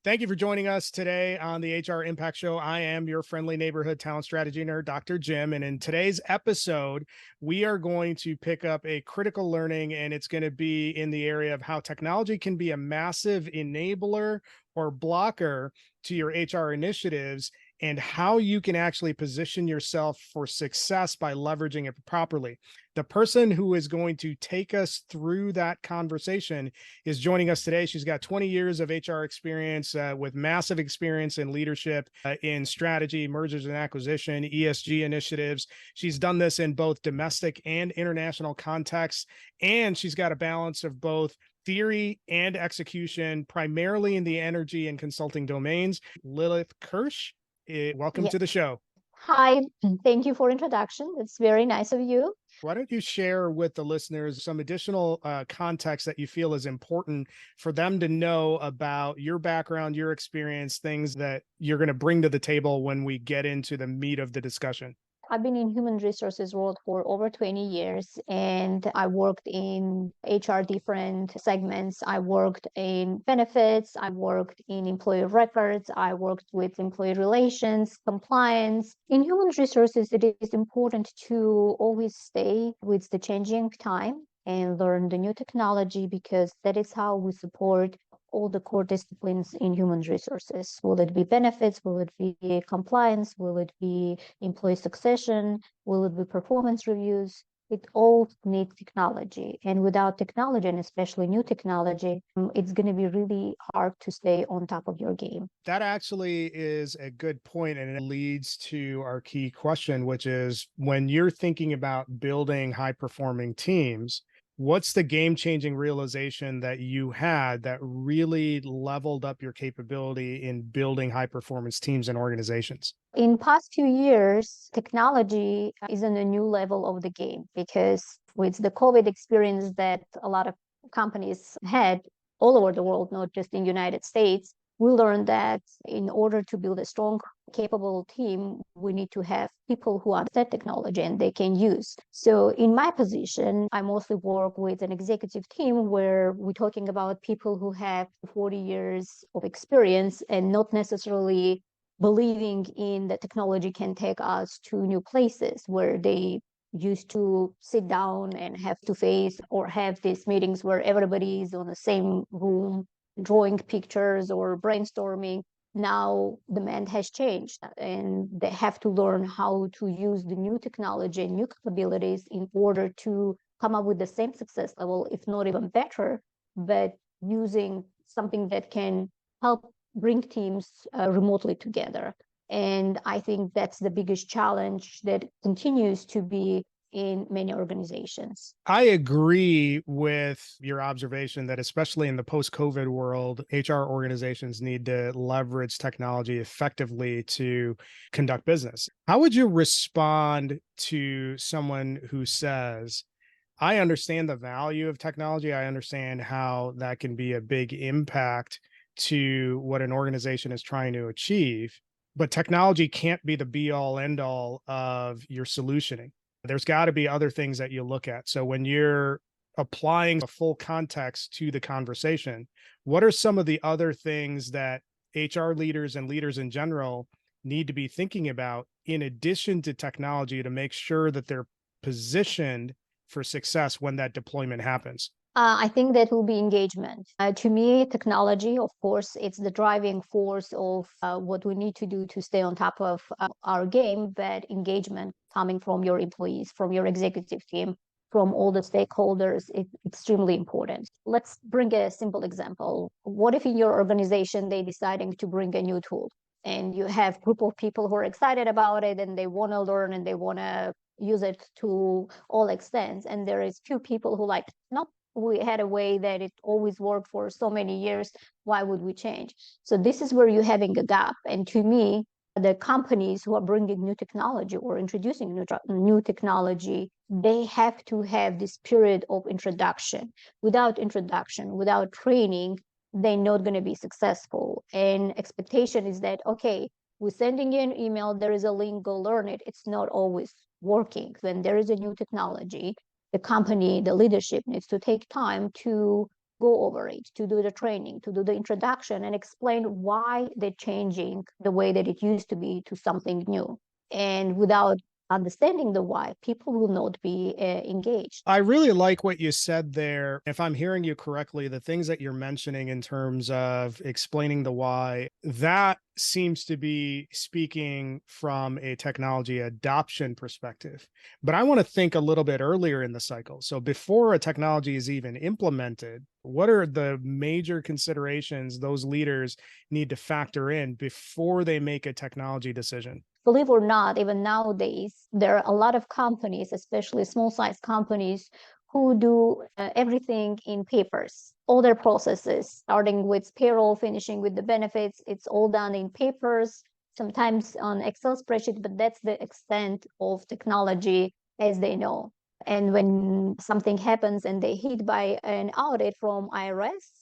Thank you for joining us today on the HR Impact Show. I am your friendly neighborhood talent strategy nerd, Dr. Jim. And in today's episode, we are going to pick up a critical learning, and it's going to be in the area of how technology can be a massive enabler or blocker to your HR initiatives, and how you can actually position yourself for success by leveraging it properly. The person who is going to take us through that conversation is joining us today. She's got 20 years of HR experience with massive experience in leadership, in strategy, mergers and acquisition, ESG initiatives. She's done this in both domestic and international contexts, and she's got a balance of both theory and execution, primarily in the energy and consulting domains. Lilith Kirsch, welcome to the show. Hi, thank you for introduction. It's very nice of you. Why don't you share with the listeners some additional context that you feel is important for them to know about your background, your experience, things that you're going to bring to the table when we get into the meat of the discussion? I've been in human resources world for over 20 years, and I worked in HR different segments. I worked in benefits, I worked in employee records, I worked with employee relations, compliance. In human resources, it is important to always stay with the changing time and learn the new technology, because that is how we support all the core disciplines in human resources. Will it be benefits? Will it be compliance? Will it be employee succession? Will it be performance reviews? It all needs technology. And without technology, and especially new technology, it's going to be really hard to stay on top of your game. That actually is a good point, and it leads to our key question, which is, when you're thinking about building high-performing teams, what's the game-changing realization that you had that really leveled up your capability in building high-performance teams and organizations? In past few years, technology is on a new level of the game, because with the COVID experience that a lot of companies had all over the world, not just in the United States, we learned that in order to build a strong, capable team, we need to have people who understand technology and they can use. So in my position, I mostly work with an executive team where we're talking about people who have 40 years of experience and not necessarily believing in that technology can take us to new places where they used to sit down and have to face or have these meetings where everybody is on the same room drawing pictures or brainstorming. Now demand has changed, and they have to learn how to use the new technology and new capabilities in order to come up with the same success level, if not even better, but using something that can help bring teams remotely together. And I think that's the biggest challenge that continues to be in many organizations. I agree with your observation that, especially in the post-COVID world, HR organizations need to leverage technology effectively to conduct business. How would you respond to someone who says, I understand the value of technology, I understand how that can be a big impact to what an organization is trying to achieve, but technology can't be the be-all, end-all of your solutioning? There's got to be other things that you look at. So when you're applying a full context to the conversation, what are some of the other things that HR leaders and leaders in general need to be thinking about in addition to technology to make sure that they're positioned for success when that deployment happens? I think that will be engagement. To me, technology, of course, it's the driving force of what we need to do to stay on top of our game, but engagement coming from your employees, from your executive team, from all the stakeholders, it's extremely important. Let's bring a simple example. What if in your organization, they deciding to bring a new tool, and you have a group of people who are excited about it and they want to learn and they want to use it to all extents, and there is few people who like, nope, we had a way that it always worked for so many years, why would we change? So this is where you're having a gap. And to me, the companies who are bringing new technology or introducing new technology, they have to have this period of introduction. Without introduction, without training, they're not going to be successful. And expectation is that, okay, we're sending you an email, there is a link, go learn it. It's not always working. When there is a new technology, the company, the leadership needs to take time to go over it, to do the training, to do the introduction, and explain why they're changing the way that it used to be to something new. And without understanding the why, people will not be engaged. I really like what you said there. If I'm hearing you correctly, the things that you're mentioning in terms of explaining the why, that seems to be speaking from a technology adoption perspective. But I want to think a little bit earlier in the cycle. So before a technology is even implemented, what are the major considerations those leaders need to factor in before they make a technology decision? Believe it or not, even nowadays, there are a lot of companies, especially small-sized companies, who do everything in papers. All their processes, starting with payroll, finishing with the benefits, it's all done in papers, sometimes on Excel spreadsheet, but that's the extent of technology as they know. And when something happens and they hit by an audit from IRS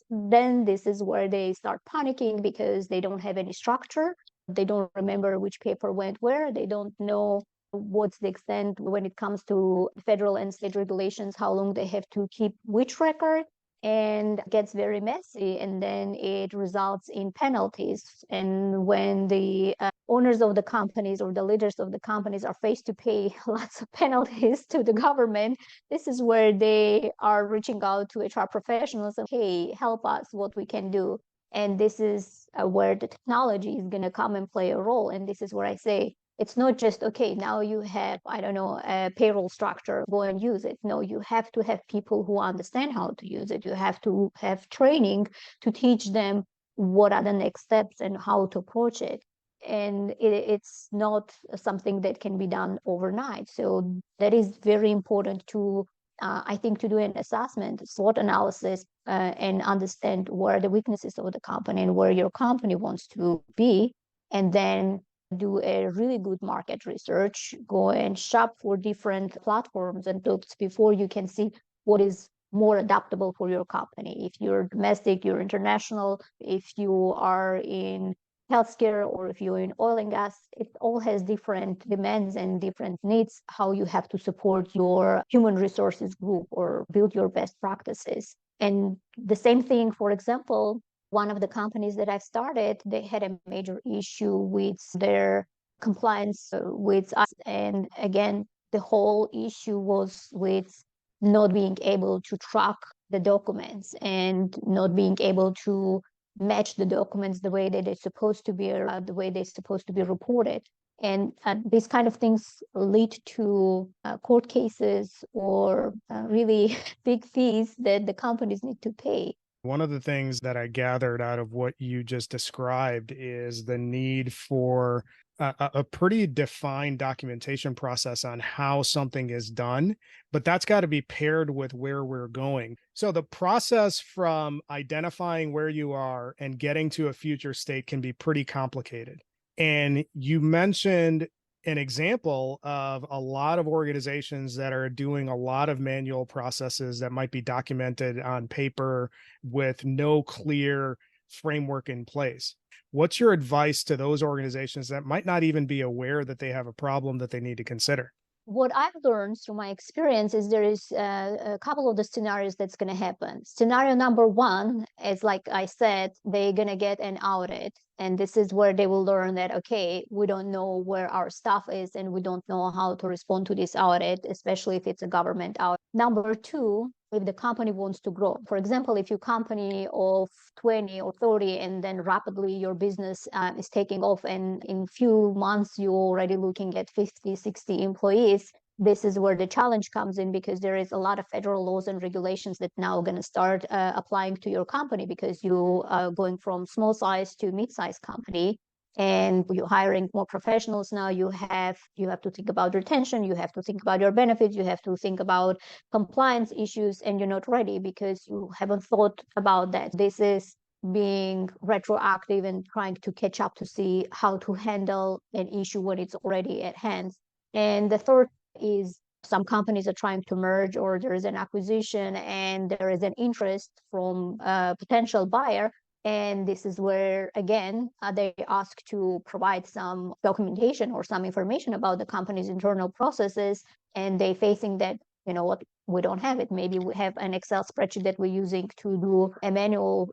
then this is where they start panicking because they don't have any structure. They don't remember which paper went where. They don't know what's the extent when it comes to federal and state regulations, how long they have to keep which record, and gets very messy. And then it results in penalties. And when the owners of the companies or the leaders of the companies are faced to pay lots of penalties to the government, this is where they are reaching out to HR professionals and, hey, help us, what we can do. And this is where the technology is going to come and play a role. And this is where I say, it's not just, okay, now you have, I don't know, a payroll structure, go and use it. No, you have to have people who understand how to use it. You have to have training to teach them what are the next steps and how to approach it. And it's not something that can be done overnight. So that is very important to I think, to do an assessment, SWOT analysis, and understand where are the weaknesses of the company and where your company wants to be, and then do a really good market research, go and shop for different platforms and tools before you can see what is more adaptable for your company. If you're domestic, you're international, if you are in healthcare, or if you're in oil and gas, it all has different demands and different needs, how you have to support your human resources group or build your best practices. And the same thing, for example, one of the companies that I've started, they had a major issue with their compliance with us. And again, the whole issue was with not being able to track the documents and not being able to match the documents the way that they're supposed to be, or the way they're supposed to be reported. And these kind of things lead to court cases or really big fees that the companies need to pay. One of the things that I gathered out of what you just described is the need for a pretty defined documentation process on how something is done, but that's got to be paired with where we're going. So the process from identifying where you are and getting to a future state can be pretty complicated. And you mentioned an example of a lot of organizations that are doing a lot of manual processes that might be documented on paper with no clear framework in place. What's your advice to those organizations that might not even be aware that they have a problem that they need to consider? What I've learned through my experience is there is a couple of the scenarios that's going to happen. Scenario number one is, like I said, they're going to get an audit. And this is where they will learn that, okay, we don't know where our stuff is and we don't know how to respond to this audit, especially if it's a government audit. Number two, if the company wants to grow. For example, if your company of 20 or 30 and then rapidly your business is taking off, and in few months you're already looking at 50, 60 employees, this is where the challenge comes in, because there is a lot of federal laws and regulations that now going to start applying to your company, because you are going from small size to mid-sized company. And you're hiring more professionals now. You have to think about retention, you have to think about your benefits, you have to think about compliance issues, and you're not ready because you haven't thought about that. This is being retroactive and trying to catch up to see how to handle an issue when it's already at hand. And the third is, some companies are trying to merge, or there is an acquisition and there is an interest from a potential buyer. And this is where, again, they ask to provide some documentation or some information about the company's internal processes. And they facing that, you know, we don't have it. Maybe we have an Excel spreadsheet that we're using to do a manual,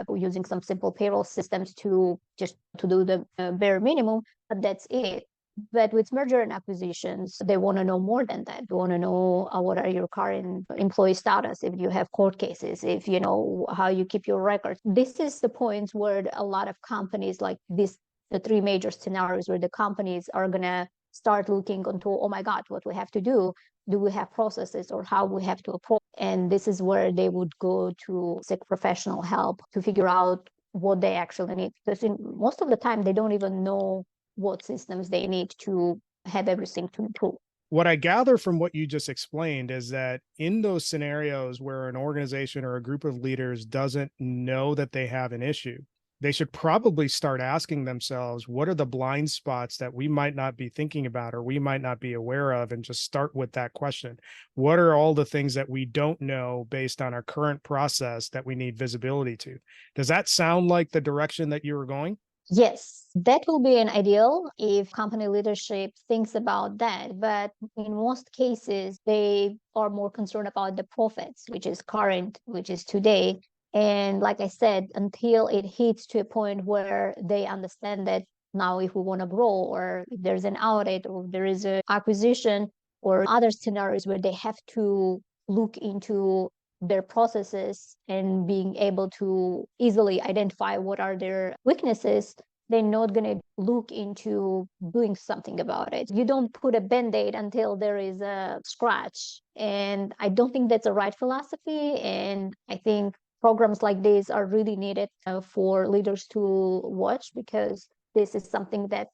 we're using some simple payroll systems to just to do the bare minimum, but that's it. But with merger and acquisitions, they want to know more than that. They want to know what are your current employee status, if you have court cases, if you know how you keep your records. This is the point where a lot of companies, like this, the three major scenarios where the companies are going to start looking into, oh my God, what we have to do. Do we have processes or how we have to approach? And this is where they would go to seek professional help to figure out what they actually need. Because most of the time, they don't even know what systems they need to have everything to improve. What I gather from what you just explained is that in those scenarios where an organization or a group of leaders doesn't know that they have an issue, they should probably start asking themselves, what are the blind spots that we might not be thinking about or we might not be aware of, and just start with that question. What are all the things that we don't know based on our current process that we need visibility to? Does that sound like the direction that you were going? Yes, that will be an ideal if company leadership thinks about that. But in most cases, they are more concerned about the profits, which is current, which is today. And like I said, until it hits to a point where they understand that now if we want to grow, or if there's an audit, or there is an acquisition, or other scenarios where they have to look into their processes and being able to easily identify what are their weaknesses, they're not going to look into doing something about it. You don't put a band-aid until there is a scratch. And I don't think that's the right philosophy. And I think programs like this are really needed for leaders to watch, because this is something that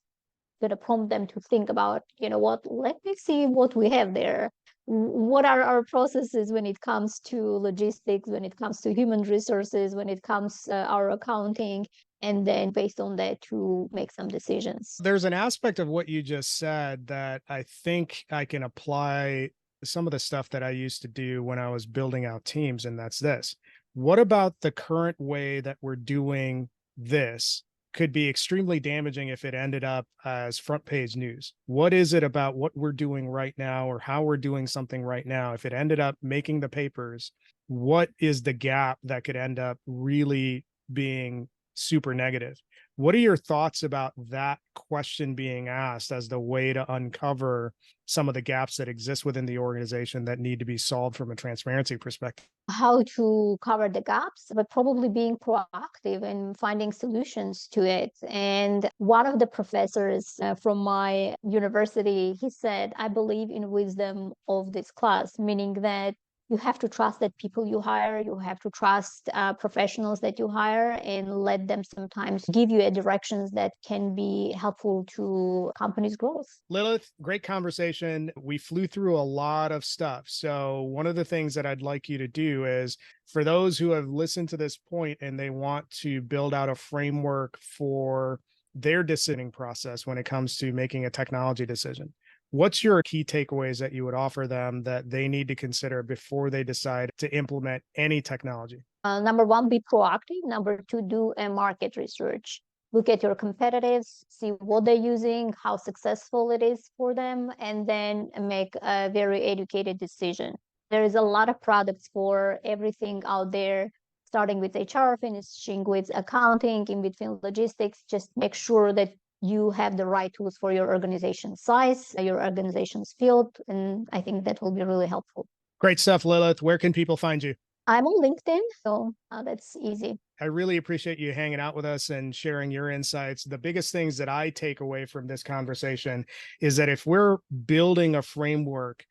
going to prompt them to think about, you know what, let me see what we have there. What are our processes when it comes to logistics, when it comes to human resources, when it comes our accounting, and then based on that to make some decisions. There's an aspect of what you just said that I think I can apply some of the stuff that I used to do when I was building out teams, and that's this. What about the current way that we're doing this could be extremely damaging if it ended up as front page news? What is it about what we're doing right now or how we're doing something right now? If it ended up making the papers, what is the gap that could end up really being super negative? What are your thoughts about that question being asked as the way to uncover some of the gaps that exist within the organization that need to be solved from a transparency perspective? How to cover the gaps, but probably being proactive and finding solutions to it. And one of the professors from my university, he said, I believe in wisdom of this class, meaning that you have to trust that people you hire, you have to trust professionals that you hire, and let them sometimes give you a directions that can be helpful to companies' growth. Lilith, great conversation. We flew through a lot of stuff. So one of the things that I'd like you to do is, for those who have listened to this point and they want to build out a framework for their decisioning process when it comes to making a technology decision, what's your key takeaways that you would offer them that they need to consider before they decide to implement any technology? Number one, be proactive. Number two, do a market research. Look at your competitors, see what they're using, how successful it is for them, and then make a very educated decision. There is a lot of products for everything out there, starting with HR, finishing with accounting, in between logistics. Just make sure that you have the right tools for your organization size, your organization's field, and I think that will be really helpful. Great stuff, Lilith. Where can people find you? I'm on LinkedIn, so that's easy. I really appreciate you hanging out with us and sharing your insights. The biggest things that I take away from this conversation is that if we're building a framework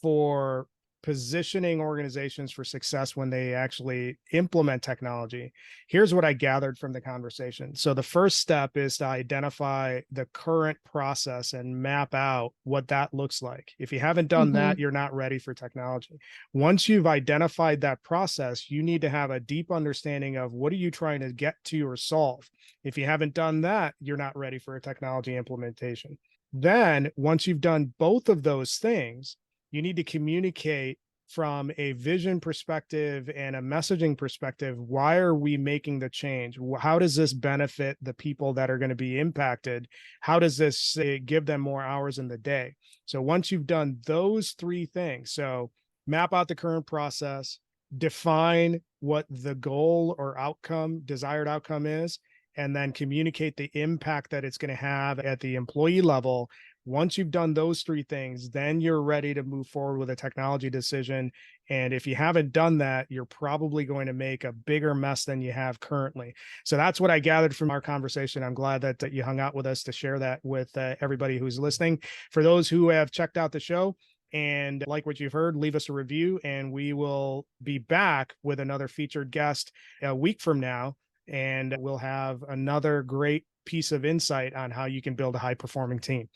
for positioning organizations for success when they actually implement technology, here's what I gathered from the conversation. So the first step is to identify the current process and map out what that looks like. If you haven't done that, you're not ready for technology. Once you've identified that process, you need to have a deep understanding of what are you trying to get to or solve. If you haven't done that, you're not ready for a technology implementation. Then once you've done both of those things, you need to communicate from a vision perspective and a messaging perspective. Why are we making the change? How does this benefit the people that are going to be impacted? How does this give them more hours in the day? So once you've done those three things, so map out the current process, define what the goal or outcome, desired outcome is, and then communicate the impact that it's going to have at the employee level. Once you've done those three things, then you're ready to move forward with a technology decision. And if you haven't done that, you're probably going to make a bigger mess than you have currently. So that's what I gathered from our conversation. I'm glad that you hung out with us to share that with everybody who's listening. For those who have checked out the show and like what you've heard, leave us a review, and we will be back with another featured guest a week from now. And we'll have another great piece of insight on how you can build a high performing team.